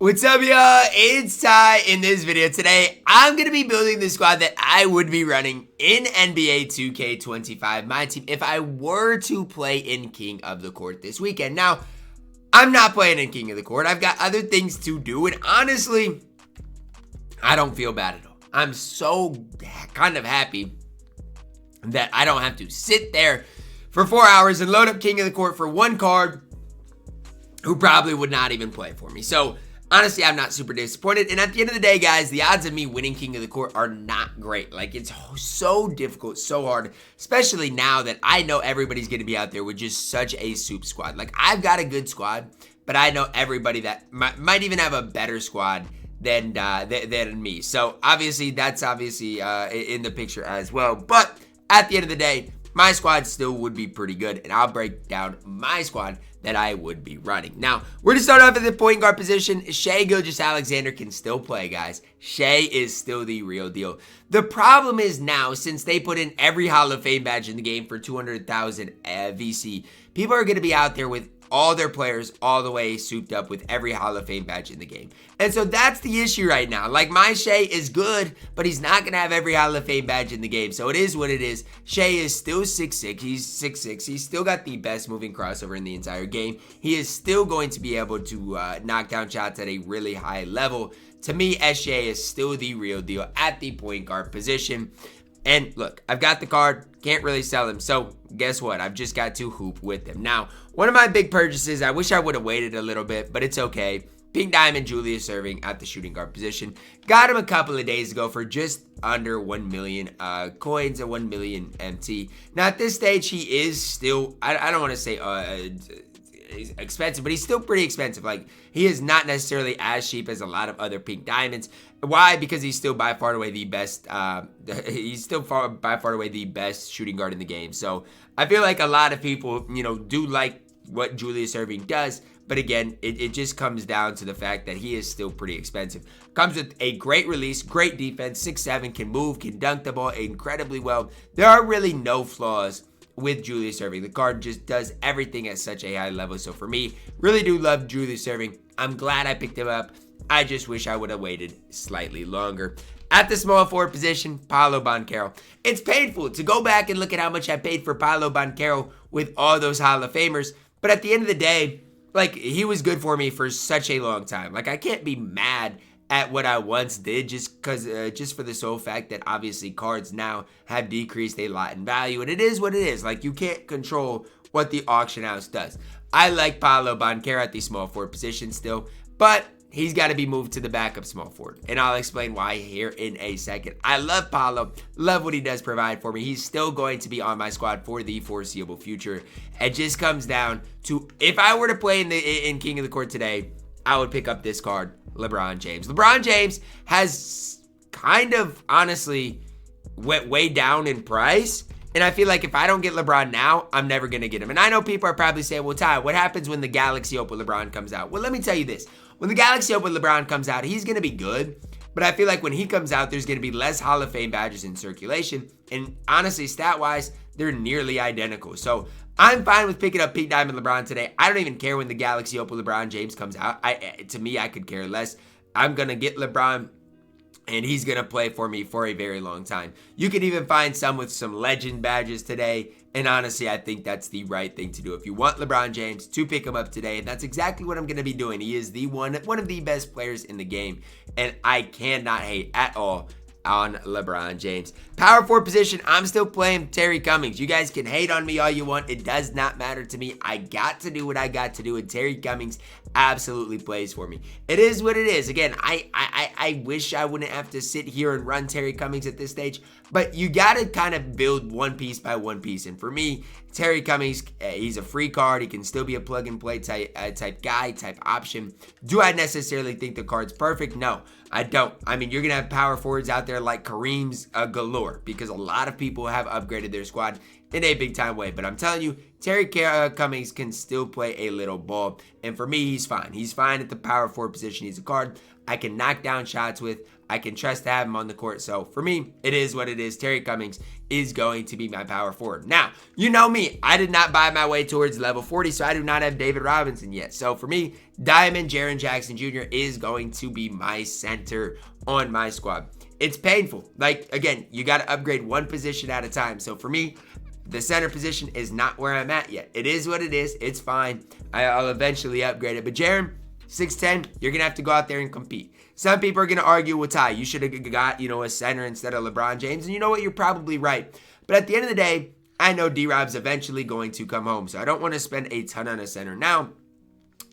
What's up, y'all? It's Ty. In this video today, I'm going to be building the squad that I would be running in NBA 2K25 MyTEAM if I were to play in King of the Court this weekend. Now, I'm not playing in King of the Court. I've got other things to do, and honestly, I don't feel bad at all. I'm so kind of happy that I don't have to sit there for 4 hours and load up King of the Court for one card who probably would not even play for me. So, honestly, I'm not super disappointed. And at the end of the day, guys, the odds of me winning King of the Court are not great. Like, it's so difficult, so hard, especially now that I know everybody's going to be out there with just such a soup squad. Like, I've got a good squad, but I know everybody that might even have a better squad than me. So, obviously, that's in the picture as well. But at the end of the day, my squad still would be pretty good, and I'll break down my squad that I would be running. Now, we're going to start off at the point guard position. Shai Gilgeous-Alexander can still play, guys. Shai is still the real deal. The problem is now, since they put in every Hall of Fame badge in the game for 200,000 VC, people are going to be out there with all their players all the way souped up with every Hall of Fame badge in the game. And so that's the issue right now. Like, my Shai is good, but he's not going to have every Hall of Fame badge in the game. So it is what it is. Shai is still 6'6". He's 6'6". He's still got the best moving crossover in the entire game. He is still going to be able to knock down shots at a really high level. To me, SJ is still the real deal at the point guard position. And look, I've got the card, can't really sell him, so guess what? I've just got to hoop with him. Now, one of my big purchases, I wish I would have waited a little bit, but it's okay. Pink Diamond Julius Erving at the shooting guard position. Got him a couple of days ago for just under 1 million coins and 1 million MT. Now, at this stage, he is still, I don't want to say expensive, but he's still pretty expensive. Like, he is not necessarily as cheap as a lot of other pink diamonds. Why? Because he's still by far and away the best. He's still by far and away the best shooting guard in the game. So I feel like a lot of people, do like what Julius Erving does. But again, it just comes down to the fact that he is still pretty expensive. Comes with a great release, great defense, 6'7", can move, can dunk the ball incredibly well. There are really no flaws with Julius Erving. The card just does everything at such a high level. So for me, really do love Julius Erving. I'm glad I picked him up. I just wish I would have waited slightly longer. At the small forward position, Paolo Banchero. It's painful to go back and look at how much I paid for Paolo Banchero with all those Hall of Famers. But at the end of the day, like, he was good for me for such a long time. Like, I can't be mad at what I once did just for the sole fact that obviously cards now have decreased a lot in value, and it is what it is. Like, you can't control what the auction house does. I like Paolo Banchero at the small forward position still, but he's got to be moved to the backup small forward, and I'll explain why here in a second. I love Paolo, love what he does provide for me. He's still going to be on my squad for the foreseeable future. It just comes down to, if I were to play in King of the Court today, I would pick up this card, LeBron James. LeBron James has kind of, honestly, went way down in price. And I feel like if I don't get LeBron now, I'm never going to get him. And I know people are probably saying, well, Ty, what happens when the Galaxy Open LeBron comes out? Well, let me tell you this. When the Galaxy Open LeBron comes out, he's going to be good. But I feel like when he comes out, there's going to be less Hall of Fame badges in circulation. And honestly, stat-wise, they're nearly identical. So I'm fine with picking up Pink Diamond LeBron today. I don't even care when the Galaxy Open LeBron James comes out. To me, I could care less. I'm going to get LeBron, and he's going to play for me for a very long time. You can even find some with some legend badges today. And honestly, I think that's the right thing to do. If you want LeBron James, to pick him up today. And that's exactly what I'm going to be doing. He is the one of the best players in the game. And I cannot hate at all on LeBron James. Power forward position, I'm still playing Terry Cummings. You guys can hate on me all you want. It does not matter to me. I got to do what I got to do, and Terry Cummings absolutely plays for me. It is what it is. Again, I wish I wouldn't have to sit here and run Terry Cummings at this stage, but you got to kind of build one piece by one piece. And for me, Terry Cummings, he's a free card. He can still be a plug-and-play type guy, type option. Do I necessarily think the card's perfect? No, I don't. I mean, you're going to have power forwards out there like Kareem's galore, because a lot of people have upgraded their squad. in a big time way. But I'm telling you, Terry Cummings can still play a little ball. And for me, he's fine. He's fine at the power forward position. He's a card I can knock down shots with. I can trust to have him on the court. So for me, it is what it is. Terry Cummings is going to be my power forward. Now, you know me. I did not buy my way towards level 40, so I do not have David Robinson yet. So for me, Diamond Jaren Jackson Jr. is going to be my center on my squad. It's painful. Like, again, you got to upgrade one position at a time. So for me, the center position is not where I'm at yet. It is what it is. It's fine. I'll eventually upgrade it. But Jaren, 6'10", you're going to have to go out there and compete. Some people are going to argue with Ty. You should have got, a center instead of LeBron James. And you know what? You're probably right. But at the end of the day, I know D-Rob's eventually going to come home. So I don't want to spend a ton on a center now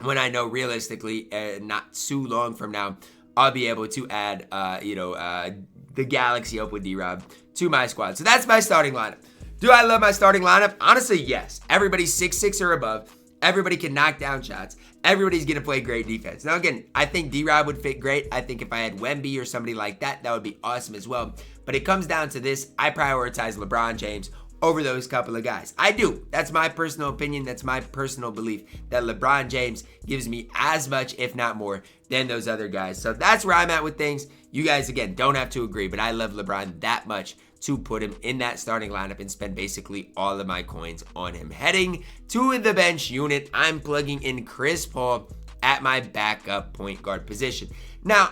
when I know realistically, not too long from now, I'll be able to add, the Galaxy up with D-Rob to my squad. So that's my starting lineup. Do I love my starting lineup? Honestly, yes. Everybody's 6'6" or above. Everybody can knock down shots. Everybody's going to play great defense. Now, again, I think D-Rob would fit great. I think if I had Wemby or somebody like that, that would be awesome as well. But it comes down to this. I prioritize LeBron James over those couple of guys. I do. That's my personal opinion. That's my personal belief that LeBron James gives me as much, if not more, than those other guys. So that's where I'm at with things. You guys, again, don't have to agree, but I love LeBron that much to put him in that starting lineup and spend basically all of my coins on him. Heading to the bench unit, I'm plugging in Chris Paul at my backup point guard position. Now,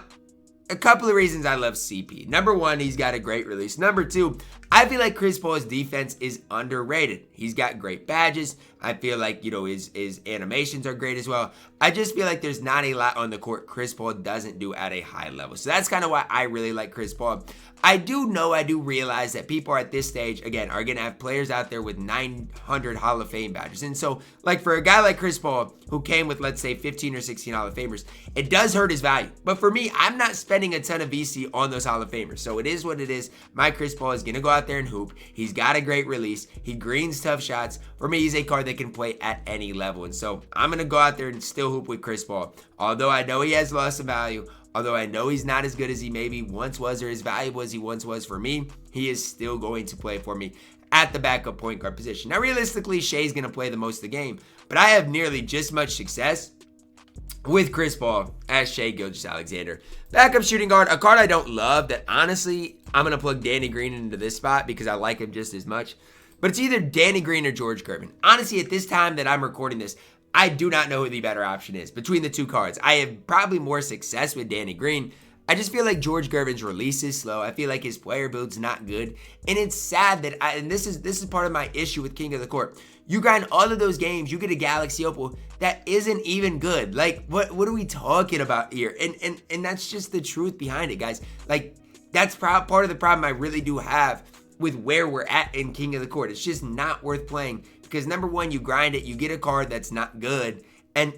a couple of reasons I love CP. Number one, he's got a great release. Number two, I feel like Chris Paul's defense is underrated. He's got great badges. I feel like, his animations are great as well. I just feel like there's not a lot on the court Chris Paul doesn't do at a high level. So that's kind of why I really like Chris Paul. I do realize that people at this stage, again, are going to have players out there with 900 Hall of Fame badges. And so, like, for a guy like Chris Paul, who came with, let's say, 15 or 16 Hall of Famers, it does hurt his value. But for me, I'm not spending a ton of VC on those Hall of Famers. So it is what it is. My Chris Paul is going to go out there and hoop. He's got a great release. He greens tough shots. For me, he's a card that can play at any level. And so I'm going to go out there and still hoop with Chris Paul. Although I know he has lost some value, although I know he's not as good as he maybe once was or as valuable as he once was for me, he is still going to play for me at the backup point guard position. Now, realistically, Shai's going to play the most of the game, but I have nearly just much success with Chris Paul as Shai Gilgeous-Alexander. Backup shooting guard, a card I don't love that honestly, I'm going to plug Danny Green into this spot because I like him just as much. But it's either Danny Green or George Gervin. Honestly, at this time that I'm recording this, I do not know who the better option is between the two cards. I have probably more success with Danny Green. I just feel like George Gervin's release is slow. I feel like his player build's not good. And it's sad that and this is part of my issue with King of the Court. You grind all of those games, you get a Galaxy Opal that isn't even good. Like, what are we talking about here? And that's just the truth behind it, guys. Like, that's part of the problem I really do have with where we're at in King of the Court. It's just not worth playing because number one, you grind it, you get a card that's not good, and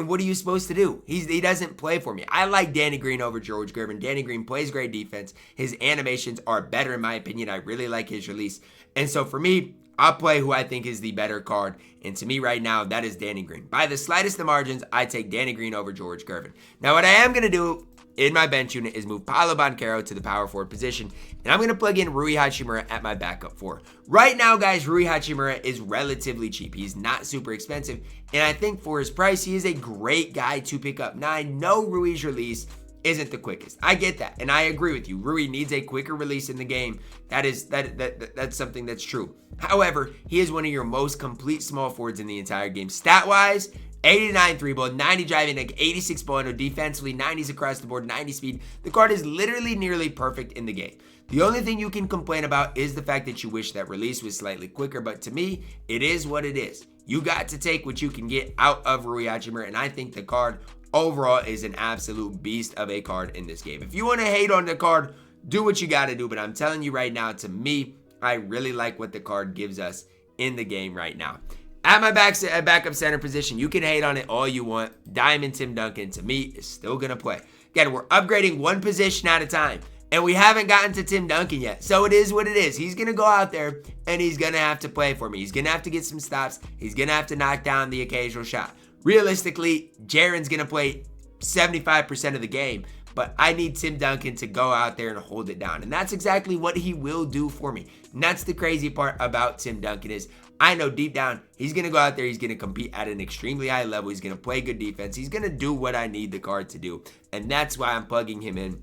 what are you supposed to do? He doesn't play for me. I like Danny Green over George Gervin. Danny Green plays great defense. His animations are better in my opinion. I really like his release. And so for me, I'll play who I think is the better card. And to me right now, that is Danny Green. By the slightest of margins, I take Danny Green over George Gervin. Now what I am going to do in my bench unit is move Paolo Banchero to the power forward position. And I'm going to plug in Rui Hachimura at my backup four. Right now, guys, Rui Hachimura is relatively cheap. He's not super expensive. And I think for his price, he is a great guy to pick up. Now, I know Rui's release isn't the quickest. I get that. And I agree with you. Rui needs a quicker release in the game. That's something that's true. However, he is one of your most complete small forwards in the entire game. Stat-wise, 89 3 ball, 90 driving, like 86 ball handle, defensively, 90s across the board, 90 speed. The card is literally nearly perfect in the game. The only thing you can complain about is the fact that you wish that release was slightly quicker, but to me, it is what it is. You got to take what you can get out of Rui Hachimura, and I think the card overall is an absolute beast of a card in this game. If you want to hate on the card, do what you got to do, but I'm telling you right now, to me, I really like what the card gives us in the game right now. At my backup center position, you can hate on it all you want. Diamond Tim Duncan, to me, is still going to play. Again, we're upgrading one position at a time, and we haven't gotten to Tim Duncan yet. So it is what it is. He's going to go out there, and he's going to have to play for me. He's going to have to get some stops. He's going to have to knock down the occasional shot. Realistically, Jaren's going to play 75% of the game, but I need Tim Duncan to go out there and hold it down. And that's exactly what he will do for me. And that's the crazy part about Tim Duncan is I know deep down he's going to go out there, he's going to compete at an extremely high level, he's going to play good defense, he's going to do what I need the card to do. And that's why I'm plugging him in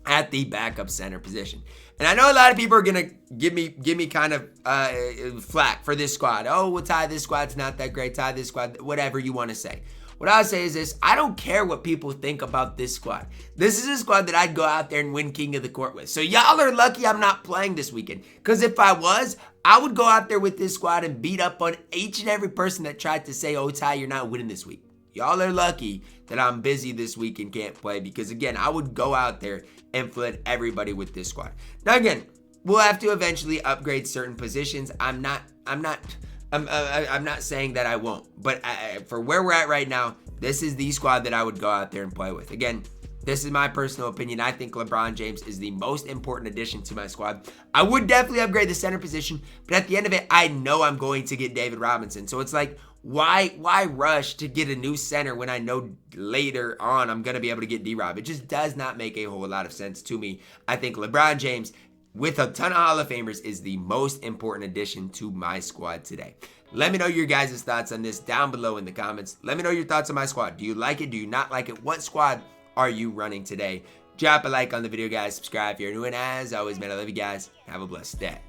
at the backup center position. And I know a lot of people are gonna give me kind of flack for this squad. Oh, well, Ty, this squad's not that great. Ty, this squad, whatever you want to say. What I'll say is this: I don't care what people think about this squad. This is a squad that I'd go out there and win King of the Court with. So y'all are lucky I'm not playing this weekend. Because if I was, I would go out there with this squad and beat up on each and every person that tried to say, oh, Ty, you're not winning this week. Y'all are lucky that I'm busy this week and can't play, because again, I would go out there and flood everybody with this squad. Now again, we'll have to eventually upgrade certain positions. I'm not saying that I won't, but for where we're at right now, this is the squad that I would go out there and play with. Again, this is my personal opinion. I think LeBron James is the most important addition to my squad. I would definitely upgrade the center position, but at the end of it, I know I'm going to get David Robinson. So it's like, why rush to get a new center when I know later on I'm going to be able to get D-Rob? It just does not make a whole lot of sense to me. I think LeBron James, with a ton of Hall of Famers, is the most important addition to my squad today. Let me know your guys' thoughts on this down below in the comments. Let me know your thoughts on my squad. Do you like it? Do you not like it? What squad are you running today? Drop a like on the video, guys. Subscribe if you're new, and as always, man, I love you guys. Have a blessed day.